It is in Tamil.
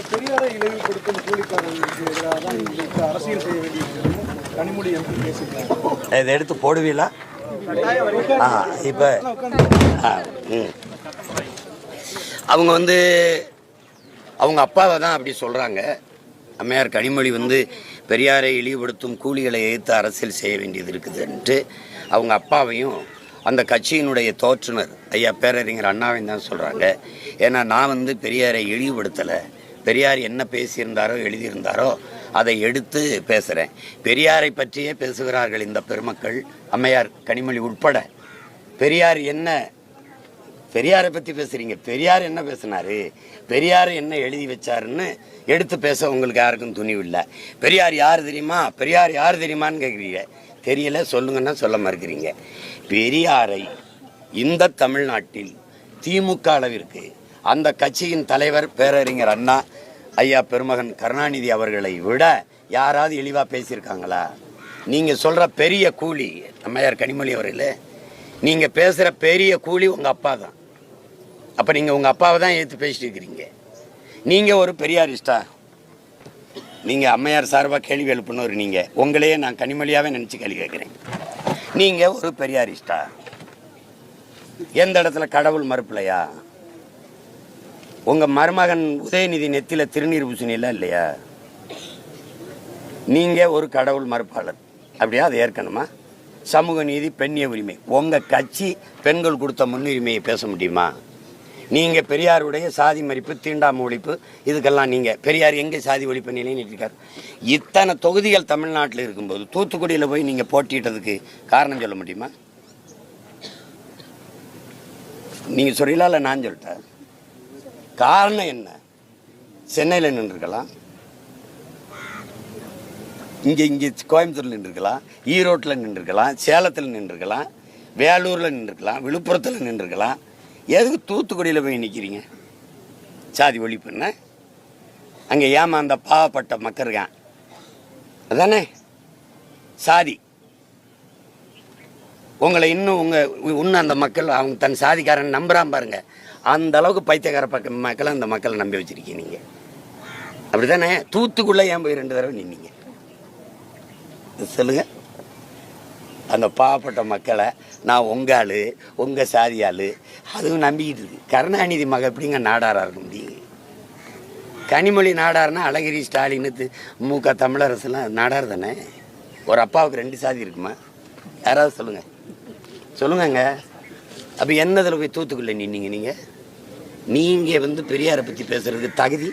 பெரியாரை இழிவுபடுத்தும் கூலிக்காரர்களுக்கு எதிராக தான் இன்றைக்கு அரசியல் செய்ய வேண்டியிருக்கிறது கனிமொழி எம்பி பேசியிருக்காங்க. இதை எடுத்து போடுவீங்களா? இப்போ அவங்க அவங்க அப்பாவை தான் அப்படி சொல்கிறாங்க. அம்மையார் கனிமொழி பெரியாரை இழிவுபடுத்தும் கூலிகளை எதிர்த்து அரசியல் செய்ய வேண்டியது இருக்குதுன்ட்டு அவங்க அப்பாவையும் அந்த கட்சியினுடைய தோற்றுனர் ஐயா பேரறிஞர் அண்ணாவையும் தான் சொல்கிறாங்க. ஏன்னா நான் பெரியாரை இழிவுபடுத்தலை. பெரியார் என்ன பேசியிருந்தாரோ எழுதியிருந்தாரோ அதை எடுத்து பேசுகிறேன். பெரியாரை பற்றியே பேசுகிறார்கள் இந்த பெருமக்கள், அம்மையார் கனிமொழி உட்பட. பெரியாரை பற்றி பேசுகிறீங்க. பெரியார் என்ன பேசினாரு, பெரியார் என்ன எழுதி வச்சாருன்னு எடுத்து பேச உங்களுக்கு யாருக்கும் துணிவு இல்லை. பெரியார் யார் தெரியுமா, பெரியார் யார் தெரியுமான்னு கேட்குறீங்க. தெரியல, சொல்லுங்கன்னா சொல்ல மறுக்கிறீங்க. பெரியாரை இந்த தமிழ்நாட்டில் திமுக அளவிற்கு அந்த கட்சியின் தலைவர் பேரறிஞர் அண்ணா, ஐயா பெருமகன் கருணாநிதி அவர்களை விட யாராவது இழிவாக பேசியிருக்காங்களா? நீங்கள் சொல்கிற பெரிய கூலி அம்மையார் கனிமொழி அவர்களே, நீங்கள் பேசுகிற பெரிய கூலி உங்கள் அப்பா தான். அப்போ நீங்கள் உங்கள் அப்பாவை தான் ஏற்று பேசிட்டு இருக்கிறீங்க. நீங்கள் ஒரு பெரியாரிஸ்டா? நீங்கள் அம்மையார் சார்பாக கேள்வி எழுப்புனவர் நீங்கள். உங்களையே நான் கனிமொழியாகவே நினச்சி கேள்வி கேட்குறேன். நீங்கள் ஒரு பெரியாரிஸ்டா? எந்த இடத்துல கடவுள் மறுப்பில்லையா? உங்கள் மருமகன் உதயநிதி நெத்தியில் திருநீர் பூசணிலாம் இல்லையா? நீங்கள் ஒரு கடவுள் மறுப்பாளர் அப்படியா? அதை ஏற்கனமா? சமூக நீதி, பெண்ணிய உரிமை, உங்கள் கட்சி பெண்கள் கொடுத்த முன்னுரிமையை பேச முடியுமா? நீங்கள் பெரியாருடைய சாதி மறிப்பு, தீண்டாமை ஒழிப்பு, இதுக்கெல்லாம் நீங்கள் பெரியார் எங்கே சாதி ஒழிப்பு நிலைநிறுத்திருக்கார்? இத்தனை தொகுதிகள் தமிழ்நாட்டில் இருக்கும்போது தூத்துக்குடியில் போய் நீங்கள் போட்டிட்டதுக்கு காரணம் சொல்ல முடியுமா? நீங்கள் சொல்லலாம், இல்லை நான் சொல்லிட்டேன். காரணம் என்ன? சென்னையில் நின்றுருக்கலாம், இங்கே கோயம்புத்தூரில் நின்றுருக்கலாம், ஈரோட்டில் நின்றுருக்கலாம், சேலத்தில் நின்றுருக்கலாம், வேலூரில் நின்றுருக்கலாம், விழுப்புரத்தில் நின்றுருக்கலாம். எதுக்கு தூத்துக்குடியில் போய் நிற்கிறீங்க? சாதி ஒழிப்புன்னா அங்கே ஏமாந்த பாவப்பட்ட மக்கள் இருக்கான், அதானே சாதி. உங்களை இன்னும் அந்த மக்கள் அவங்க தன் சாதிக்காரன் நம்புறான் பாருங்க. அந்த அளவுக்கு பைத்தியக்கார மக்களை அந்த மக்களை நம்பி வச்சிருக்கீங்க நீங்கள், அப்படி தானே? தூத்துக்குள்ளே ஏன் போய் 2 தடவை நின்னீங்க சொல்லுங்க? அந்த பாவப்பட்ட மக்களை நான் உங்கள் ஆள், உங்கள் சாதி ஆள், அதுவும் நம்பிக்கிட்டு இருக்கு. கருணாநிதி மக எப்படிங்க நாடாராக இருக்க முடியும்? கனிமொழி நாடார்னா அழகிரி, ஸ்டாலின், முக தமிழரசுலாம் நாடார் தானே. ஒரு அப்பாவுக்கு 2 சாதி இருக்குமா? யாராவது சொல்லுங்கங்க. அப்போ என்னதில் போய் தூத்துக்குள்ளே நின்னீங்க? நீங்கள் பெரியாரை பற்றி பேசுறதுக்கு தகுதி